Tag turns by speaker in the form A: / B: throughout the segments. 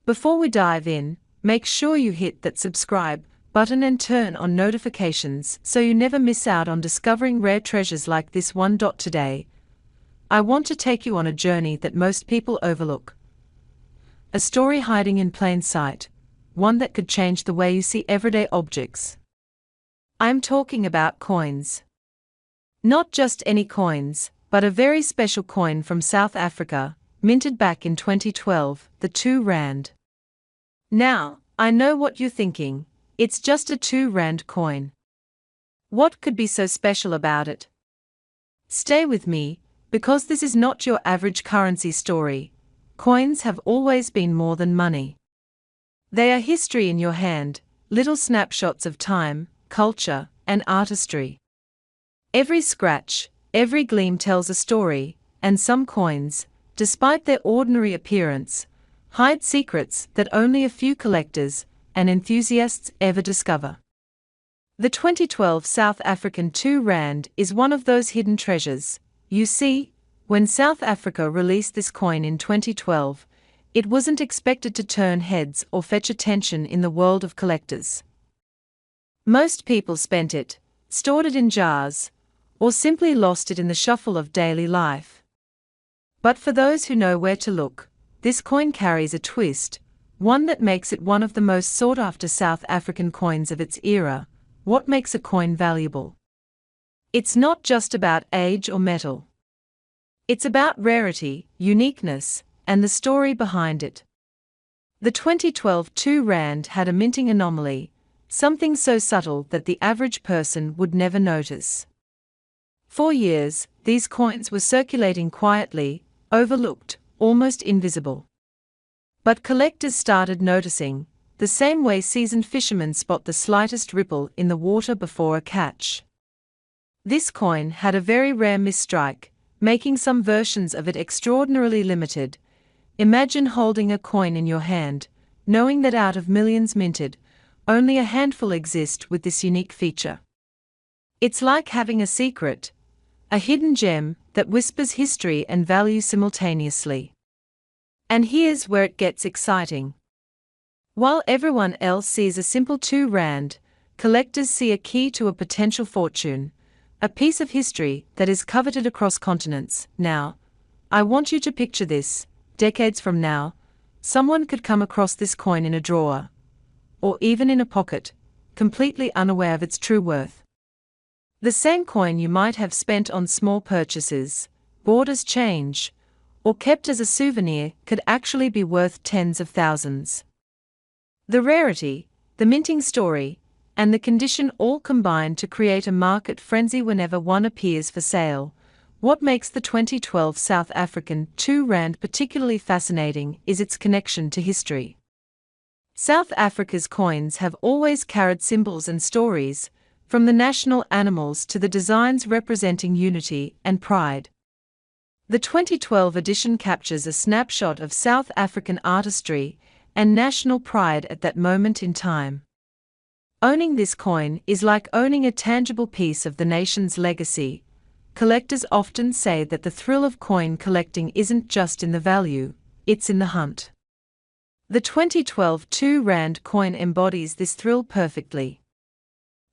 A: Before we dive in, make sure you hit that subscribe button and turn on notifications so you never miss out on discovering rare treasures like this one. Today, I want to take you on a journey that most people overlook. A story hiding in plain sight, one that could change the way you see everyday objects. I'm talking about coins. Not just any coins, but a very special coin from South Africa, minted back in 2012, the 2 Rand. Now, I know what you're thinking, it's just a 2 Rand coin. What could be so special about it? Stay with me, because this is not your average currency story. Coins have always been more than money. They are history in your hand, little snapshots of time, culture, and artistry. Every scratch, every gleam tells a story, and some coins, despite their ordinary appearance, hide secrets that only a few collectors and enthusiasts ever discover. The 2012 South African 2 Rand is one of those hidden treasures. You see, when South Africa released this coin in 2012, it wasn't expected to turn heads or fetch attention in the world of collectors. Most people spent it, stored it in jars, or simply lost it in the shuffle of daily life. But for those who know where to look, this coin carries a twist, one that makes it one of the most sought-after South African coins of its era. What makes a coin valuable? It's not just about age or metal. It's about rarity, uniqueness, and the story behind it. The 2012 2 Rand had a minting anomaly, something so subtle that the average person would never notice. For years, these coins were circulating quietly, overlooked, almost invisible. But collectors started noticing, the same way seasoned fishermen spot the slightest ripple in the water before a catch. This coin had a very rare misstrike, making some versions of it extraordinarily limited. Imagine holding a coin in your hand, knowing that out of millions minted, only a handful exist with this unique feature. It's like having a secret, a hidden gem that whispers history and value simultaneously. And here's where it gets exciting. While everyone else sees a simple 2 Rand, collectors see a key to a potential fortune, a piece of history that is coveted across continents. Now, I want you to picture this. Decades from now, someone could come across this coin in a drawer, or even in a pocket, completely unaware of its true worth. The same coin you might have spent on small purchases, bought as change, or kept as a souvenir could actually be worth tens of thousands. The rarity, the minting story, and the condition all combine to create a market frenzy whenever one appears for sale. What makes the 2012 South African 2 Rand particularly fascinating is its connection to history. South Africa's coins have always carried symbols and stories, from the national animals to the designs representing unity and pride. The 2012 edition captures a snapshot of South African artistry and national pride at that moment in time. Owning this coin is like owning a tangible piece of the nation's legacy. Collectors often say that the thrill of coin collecting isn't just in the value, it's in the hunt. The 2012 2 Rand coin embodies this thrill perfectly.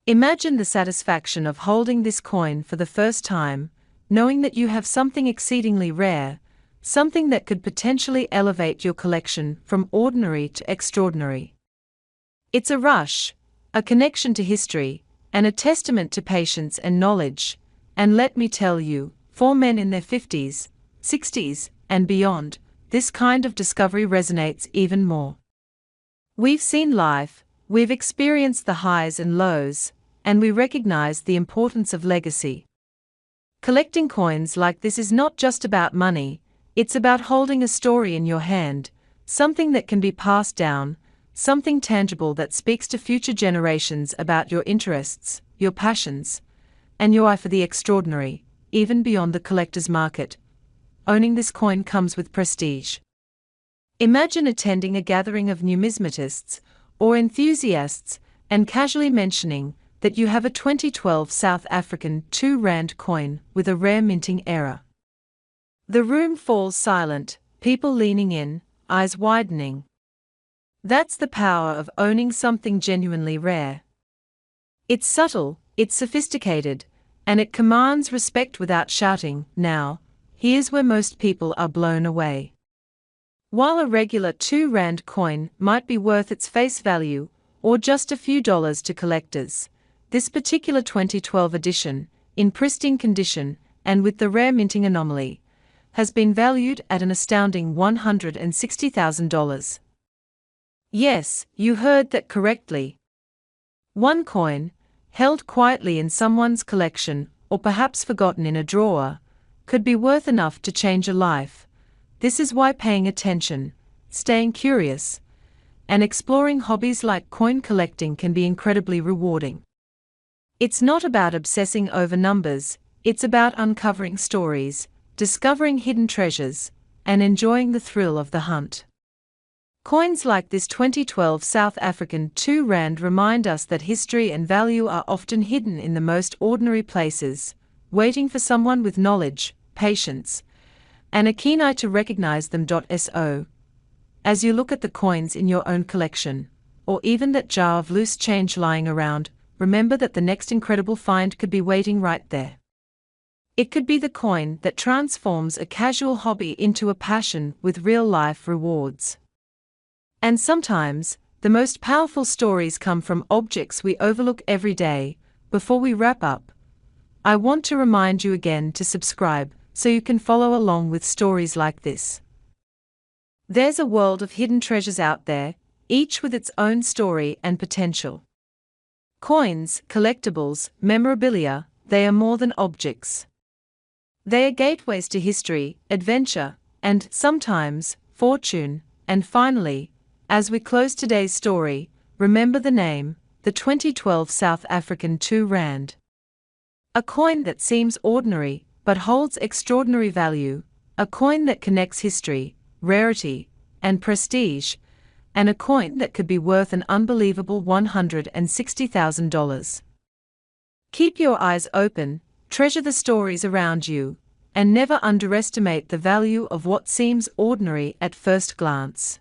A: Imagine the satisfaction of holding this coin for the first time, knowing that you have something exceedingly rare, something that could potentially elevate your collection from ordinary to extraordinary. It's a rush, a connection to history, and a testament to patience and knowledge. And let me tell you, for men in their 50s, 60s, and beyond, this kind of discovery resonates even more. We've seen life, we've experienced the highs and lows, and we recognize the importance of legacy. Collecting coins like this is not just about money, it's about holding a story in your hand, something that can be passed down, something tangible that speaks to future generations about your interests, your passions, and your eye for the extraordinary, even beyond the collector's market. Owning this coin comes with prestige. Imagine attending a gathering of numismatists or enthusiasts and casually mentioning that you have a 2012 South African 2 Rand coin with a rare minting era. The room falls silent, people leaning in, eyes widening. That's the power of owning something genuinely rare. It's subtle, it's sophisticated, and it commands respect without shouting. Now, here's where most people are blown away. While a regular 2 Rand coin might be worth its face value, or just a few dollars to collectors, this particular 2012 edition, in pristine condition and with the rare minting anomaly, has been valued at an astounding $160,000. Yes, you heard that correctly. One coin, held quietly in someone's collection or perhaps forgotten in a drawer, could be worth enough to change a life. This is why paying attention, staying curious, and exploring hobbies like coin collecting can be incredibly rewarding. It's not about obsessing over numbers, it's about uncovering stories, discovering hidden treasures, and enjoying the thrill of the hunt. Coins like this 2012 South African 2 Rand remind us that history and value are often hidden in the most ordinary places, waiting for someone with knowledge, patience, and a keen eye to recognize them. So, as you look at the coins in your own collection, or even that jar of loose change lying around, remember that the next incredible find could be waiting right there. It could be the coin that transforms a casual hobby into a passion with real-life rewards. And sometimes, the most powerful stories come from objects we overlook every day. Before we wrap up, I want to remind you again to subscribe so you can follow along with stories like this. There's a world of hidden treasures out there, each with its own story and potential. Coins, collectibles, memorabilia, they are more than objects. They are gateways to history, adventure, and, sometimes, fortune. And finally, as we close today's story, remember the name, the 2012 South African 2 Rand. A coin that seems ordinary, but holds extraordinary value, a coin that connects history, rarity, and prestige, and a coin that could be worth an unbelievable $160,000. Keep your eyes open, treasure the stories around you, and never underestimate the value of what seems ordinary at first glance.